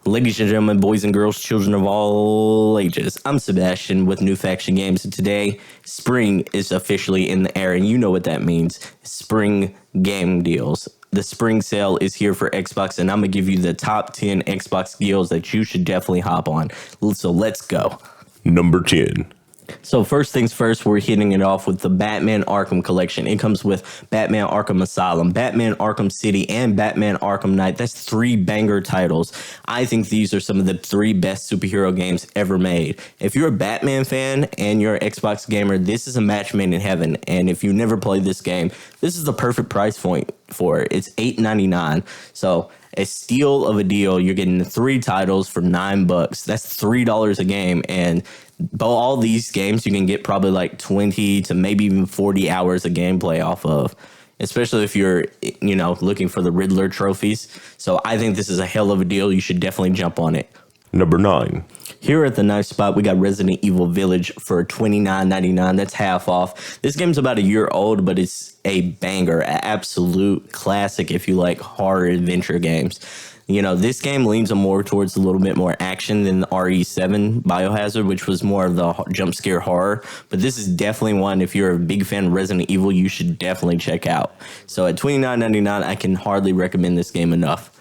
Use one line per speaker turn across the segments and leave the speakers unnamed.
Ladies and gentlemen, boys and girls, children of all ages, I'm Sebastian with New Faction Games, and today, spring is officially in the air, and you know what that means. Spring game deals. The spring sale is here for Xbox, and I'm going to give you the top 10 Xbox deals that you should definitely hop on. So let's go.
Number 10.
So first things first, we're hitting it off with the Batman Arkham collection. It comes with Batman Arkham Asylum, Batman Arkham City, and Batman Arkham Knight. That's 3 banger titles. I think these are some of the 3 best superhero games ever made. If you're a Batman fan and you're an Xbox gamer, this is a match made in heaven. And if you never played this game, this is the perfect price point for it. It's $8.99. So a steal of a deal. You're getting 3 titles for $9. That's $3 a game, and all these games you can get probably like 20 to maybe even 40 hours of gameplay off of, especially if you're, looking for the Riddler trophies. So I think this is a hell of a deal. You should definitely jump on it.
Number 9.
Here at the nice spot, we got Resident Evil Village for $29.99. That's half off. This game's about a year old, but it's a banger, an absolute classic if you like horror adventure games. This game leans more towards a little bit more action than the RE7 Biohazard, which was more of the jump scare horror. But this is definitely one, if you're a big fan of Resident Evil, you should definitely check out. So at $29.99, I can hardly recommend this game enough.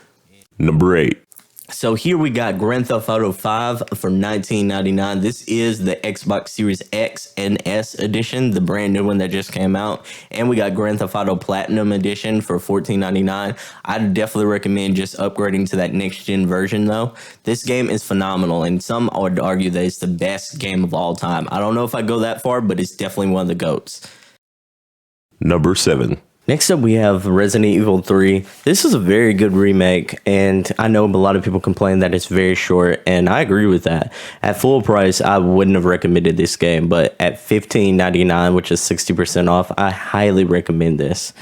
Number 8.
So here we got Grand Theft Auto 5 for $19.99. This is the Xbox Series X and S edition, the brand new one that just came out. And we got Grand Theft Auto Platinum edition for $14.99. I'd definitely recommend just upgrading to that next gen version though. This game is phenomenal, and some would argue that it's the best game of all time. I don't know if I go that far, but it's definitely one of the GOATs.
Number 7.
Next up, we have Resident Evil 3. This is a very good remake, and I know a lot of people complain that it's very short, and I agree with that. At full price, I wouldn't have recommended this game, but at $15.99, which is 60% off, I highly recommend this.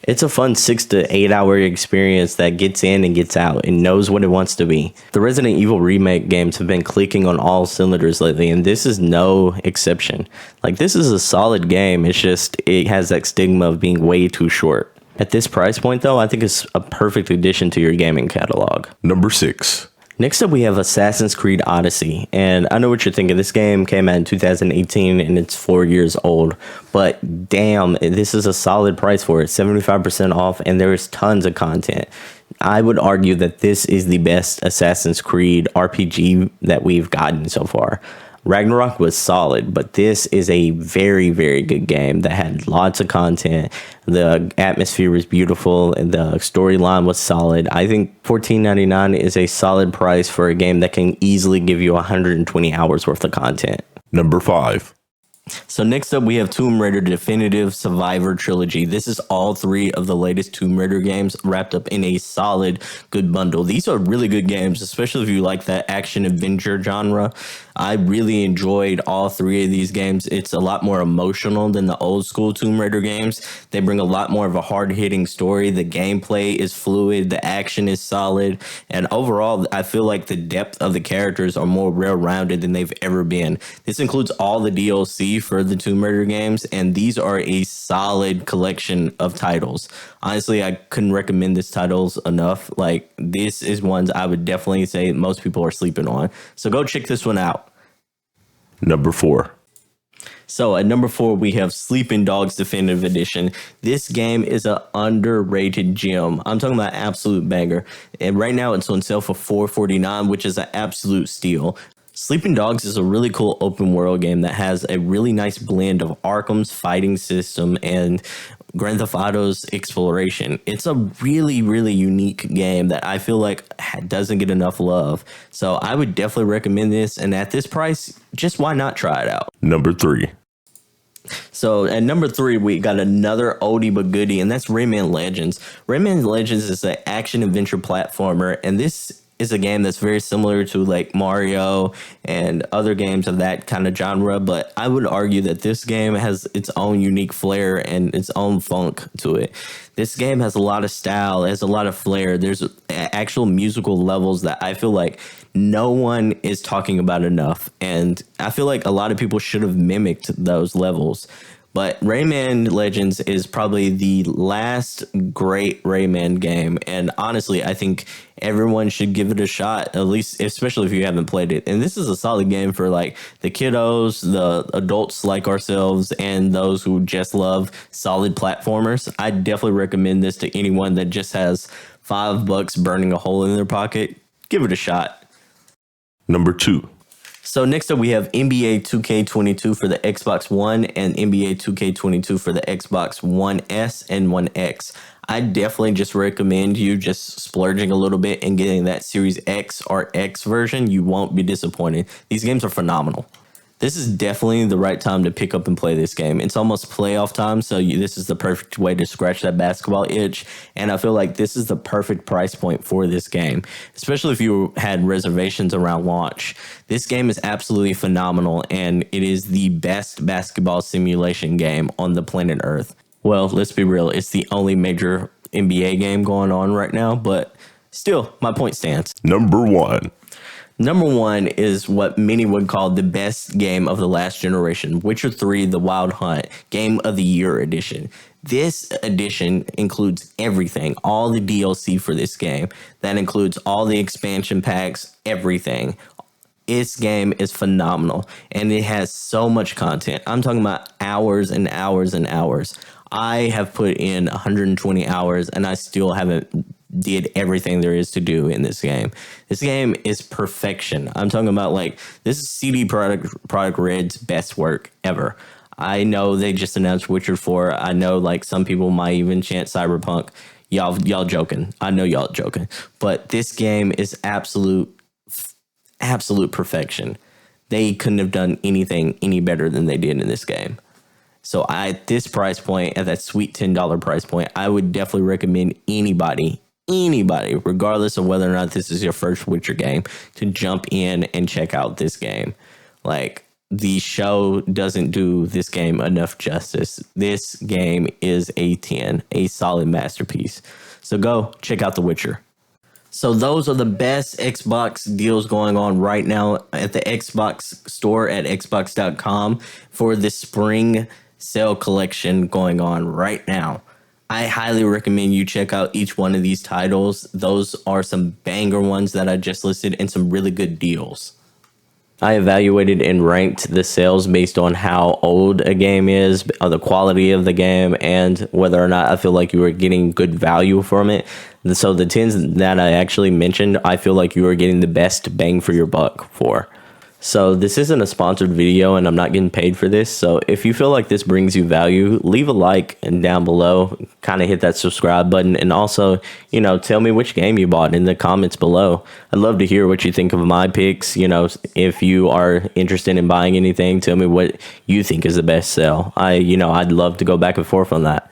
It's a fun 6 to 8 hour experience that gets in and gets out and knows what it wants to be. The Resident Evil remake games have been clicking on all cylinders lately, and this is no exception. This is a solid game. It's just, it has that stigma of being way too short. At this price point though, I think it's a perfect addition to your gaming catalog.
Number 6.
Next up, we have Assassin's Creed Odyssey, and I know what you're thinking. This game came out in 2018, and it's 4 years old, but damn, this is a solid price for it, 75% off, and there is tons of content. I would argue that this is the best Assassin's Creed RPG that we've gotten so far. Ragnarok was solid, but this is a very, very good game that had lots of content. The atmosphere was beautiful, and the storyline was solid. I think $14.99 is a solid price for a game that can easily give you 120 hours worth of content.
Number 5.
So next up, we have Tomb Raider Definitive Survivor Trilogy. This is all 3 of the latest Tomb Raider games wrapped up in a solid, good bundle. These are really good games, especially if you like that action-adventure genre. I really enjoyed all 3 of these games. It's a lot more emotional than the old school Tomb Raider games. They bring a lot more of a hard-hitting story. The gameplay is fluid. The action is solid. And overall, I feel like the depth of the characters are more well-rounded than they've ever been. This includes all the DLC for the Tomb Raider games, and these are a solid collection of titles. Honestly, I couldn't recommend these titles enough. This is ones I would definitely say most people are sleeping on. So go check this one out.
Number 4.
So at number 4, we have Sleeping Dogs Definitive Edition. This game is an underrated gem. I'm talking about absolute banger. And right now it's on sale for $4.49, which is an absolute steal. Sleeping Dogs is a really cool open world game that has a really nice blend of Arkham's fighting system and Grand Theft Auto's exploration. It's a really, really unique game that I feel like doesn't get enough love. So I would definitely recommend this. And at this price, just why not try it out?
Number 3.
So at number 3, we got another oldie but goodie, and that's Rayman Legends. Rayman Legends is an action adventure platformer, and this is a game that's very similar to Mario and other games of that kind of genre, but I would argue that this game has its own unique flair and its own funk to it. This game has a lot of style, it has a lot of flair. There's actual musical levels that I feel like no one is talking about enough, and I feel like a lot of people should have mimicked those levels. But Rayman Legends is probably the last great Rayman game. And honestly, I think everyone should give it a shot, at least, especially if you haven't played it. And this is a solid game for like the kiddos, the adults like ourselves, and those who just love solid platformers. I definitely recommend this to anyone that just has $5 burning a hole in their pocket. Give it a shot.
Number 2.
So next up, we have NBA 2K22 for the Xbox One and NBA 2K22 for the Xbox One S and One X. I definitely just recommend you just splurging a little bit and getting that Series X or X version. You won't be disappointed. These games are phenomenal. This is definitely the right time to pick up and play this game. It's almost playoff time, so this is the perfect way to scratch that basketball itch. And I feel like this is the perfect price point for this game, especially if you had reservations around launch. This game is absolutely phenomenal, and it is the best basketball simulation game on the planet Earth. Well, let's be real. It's the only major NBA game going on right now, but still, my point stands.
Number 1.
Number 1 is what many would call the best game of the last generation, Witcher 3: The Wild Hunt, Game of the Year edition. This edition includes everything, all the DLC for this game. That includes all the expansion packs, everything. This game is phenomenal, and it has so much content. I'm talking about hours and hours and hours. I have put in 120 hours, and I still haven't did everything there is to do in this game. This game is perfection. I'm talking about like this is CD Projekt Red's best work ever. I know they just announced Witcher 4. I know like some people might even chant Cyberpunk. Y'all joking. I know y'all joking. But this game is absolute perfection. They couldn't have done anything any better than they did in this game. So at this price point, at that sweet $10 price point, I would definitely recommend anybody, regardless of whether or not this is your first Witcher game, to jump in and check out this game. Like, the show doesn't do this game enough justice. This game is a 10, a solid masterpiece. So go check out The Witcher. So those are the best Xbox deals going on right now at the Xbox store at xbox.com for the spring sale collection going on right now. I highly recommend you check out each one of these titles. Those are some banger ones that I just listed and some really good deals. I evaluated and ranked the sales based on how old a game is, the quality of the game, and whether or not I feel like you are getting good value from it. So the 10s that I actually mentioned, I feel like you are getting the best bang for your buck for. So this isn't a sponsored video and I'm not getting paid for this. So if you feel like this brings you value, leave a like and down below, kind of hit that subscribe button. And also, tell me which game you bought in the comments below. I'd love to hear what you think of my picks. If you are interested in buying anything, tell me what you think is the best sell. I'd love to go back and forth on that.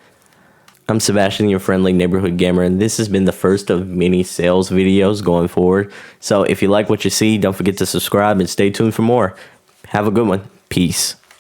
I'm Sebastian, your friendly neighborhood gamer, and this has been the first of many sales videos going forward. So if you like what you see, don't forget to subscribe and stay tuned for more. Have a good one. Peace.